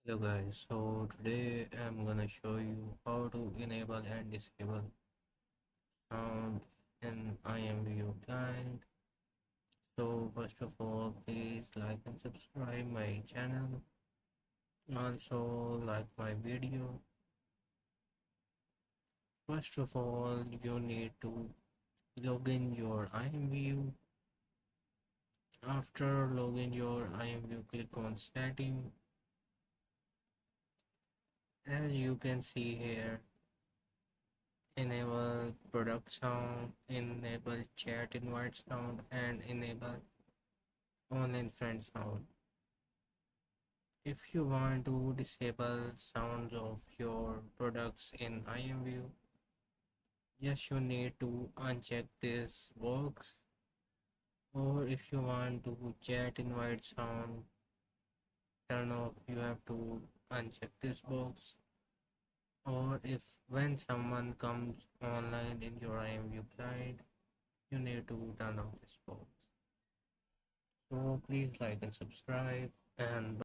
Hello guys, so today I'm gonna show you how to enable and disable sound in Imvu client. So first of all, please like and subscribe my channel. Also like my video. First of all, you need to log in your Imvu. After login your Imvu, click on setting. As you can see here, enable product sound, enable chat invite sound, and enable online friend sound. If you want to disable sounds of your products in IMView, yes, you need to uncheck this box. Or if you want to chat invite sound turn off, you have to uncheck this box. Or if when someone comes online in your IMView client, you need to turn off this box. So please like and subscribe and